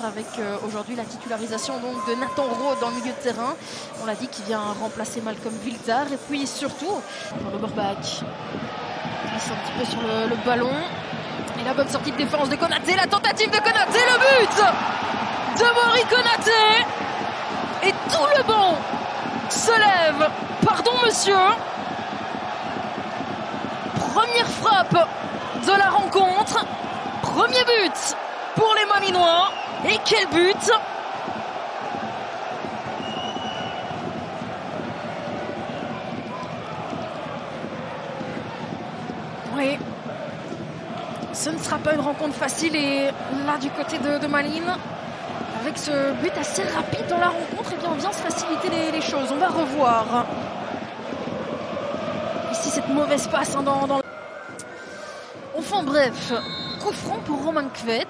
avec aujourd'hui la titularisation donc de Nathan Rode dans le milieu de terrain. On l'a dit, qui vient remplacer Malcolm Wildhaar. Et puis surtout, le Borbach glisse un petit peu sur le ballon. Et la bonne sortie de défense de Konaté, la tentative de Konaté, le but de Mori Konaté. Et tout le banc se lève. Pardon monsieur. Première frappe de la rencontre. Premier but pour les Malinois. Et quel but! Oui. Ce ne sera pas une rencontre facile. Et là, du côté de Malines, avec ce but assez rapide dans la rencontre, eh bien, on vient se faciliter les choses. On va revoir. Ici, cette mauvaise passe dans... Enfin bref, coup franc pour Roman Kvet.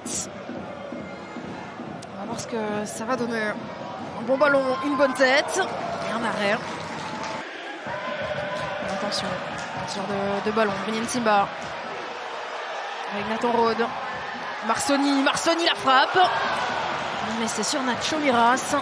On va voir ce que ça va donner. Un bon ballon, une bonne tête et un arrêt. Attention, ce genre de ballon. Brynjen Simba avec Nathan Rode. Marsoni la frappe. Mais c'est sur Nacho Miras.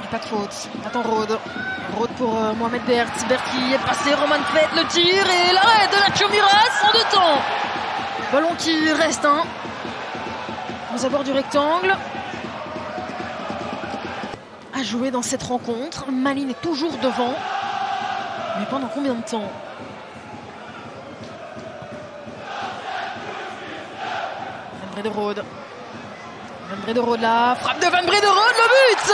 Pas de faute. Nathan Rode. Rode pour Mohamed Bert. Bert qui est passé. Roman Kvet, le tir et l'arrêt de Nacho Miras en 2 temps. Ballon qui reste aux abords du rectangle. À jouer dans cette rencontre. Malines est toujours devant. Mais pendant combien de temps? Van Brederode. Van Brederode là. Frappe de Van Brederode, le but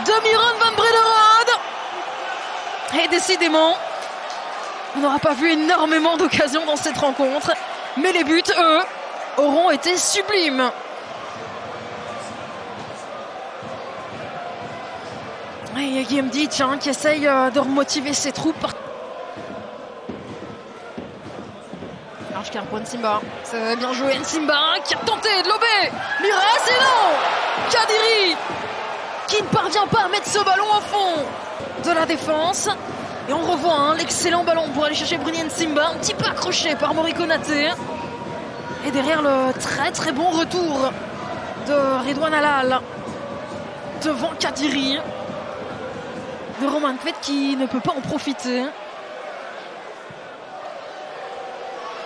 de Miran Van Brederode. Et décidément, on n'aura pas vu énormément d'occasions dans cette rencontre. Mais les buts, eux, auront été sublimes. Et il y a Guillaume Ditch qui essaye de remotiver ses troupes. Alors Nsimba, c'est bien joué. Nsimba qui a tenté de lober. Miras et non, Kadiri qui ne parvient pas à mettre ce ballon au fond de la défense. Et on revoit l'excellent ballon pour aller chercher Brynjen Nsimba, un petit peu accroché par Mori Konaté. Et derrière le très très bon retour de Redouane Allal devant Kadiri. De Roman Kvet qui ne peut pas en profiter.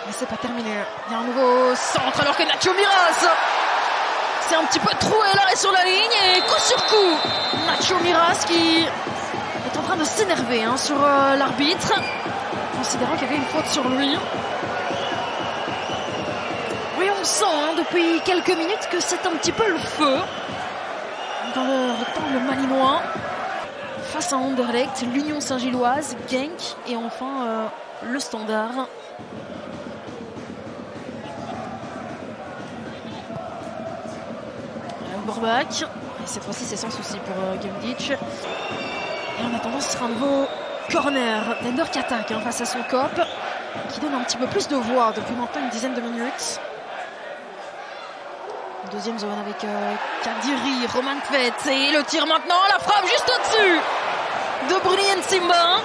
Mais c'est pas terminé. Il y a un nouveau centre alors que Nacho Miras, c'est un petit peu troué l'arrêt sur la ligne et coup sur coup. Nacho Miras qui est en train de s'énerver sur l'arbitre, considérant qu'il y avait une faute sur lui. Oui, on sent depuis quelques minutes que c'est un petit peu le feu dans le rectangle malinois. Face à Anderlecht, l'Union Saint-Gilloise, Genk et enfin le Standard. Borbach, et cette fois-ci c'est sans souci pour Guillaume Ditch. Et en attendant, ce sera un nouveau corner d'Ender qui attaque face à son cop, qui donne un petit peu plus de voix depuis maintenant une dizaine de minutes. Deuxième zone avec Kadiri, Roman Kvet et le tir maintenant, la frappe juste au-dessus de Brynjen Nsimba.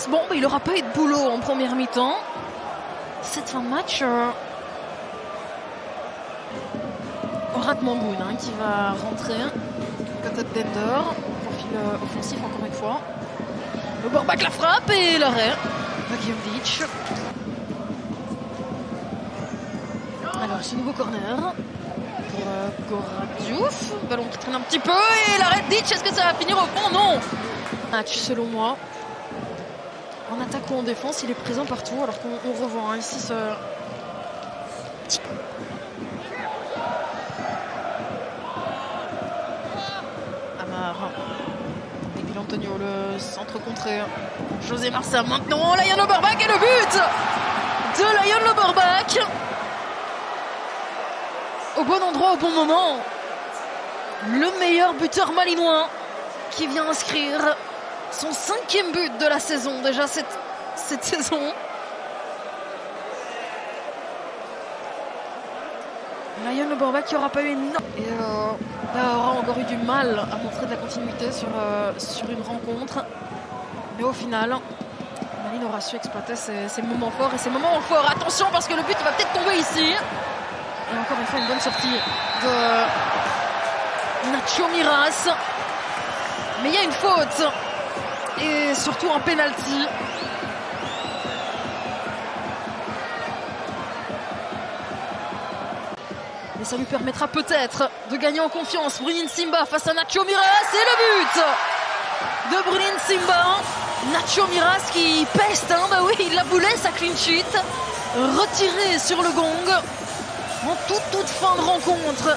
Bon, il n'aura pas eu de boulot en première mi-temps. Cette fin de match aura de Mamboun qui va rentrer côté d'Ender. Profil offensif encore une fois. Le Borbach la frappe et l'arrêt de Guillaume Ditch. Alors ce nouveau corner pour Goradiouf. Ballon qui traîne un petit peu et l'arrêt de Ditch. Est-ce que ça va finir au fond? Non. Match selon moi. En attaque ou en défense, il est présent partout. Alors qu'on revoit ici ce... Amar. Et puis Antonio, le centre contré. José Marsa maintenant. Lion Le Borbach et le but de Lion Le Borbach. Au bon endroit, au bon moment. Le meilleur buteur malinois qui vient inscrire son 5e but de la saison, déjà cette saison. Lionel Borba qui aura pas eu énorme et aura encore eu du mal à montrer de la continuité sur une rencontre. Mais au final, Malines aura su exploiter ses moments forts et ses moments forts. Attention parce que le but va peut-être tomber ici. Et encore une fois une bonne sortie de Nacho Miras. Mais il y a une faute et surtout un penalty. Et ça lui permettra peut-être de gagner en confiance. Brunin Simba face à Nacho Miras. Et le but de Brunin Simba. Nacho Miras qui peste. Bah oui, il la voulait sa clean sheet. Retiré sur le gong. En toute fin de rencontre.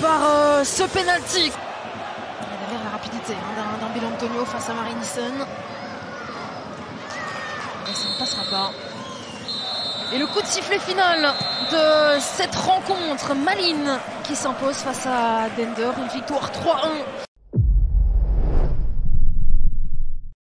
Par ce penalty. Derrière la rapidité d'un Bill Antonio face à Marinissen. Et ça ne passera pas. Et le coup de sifflet final de cette rencontre, Malines qui s'impose face à Dender, une victoire 3-1.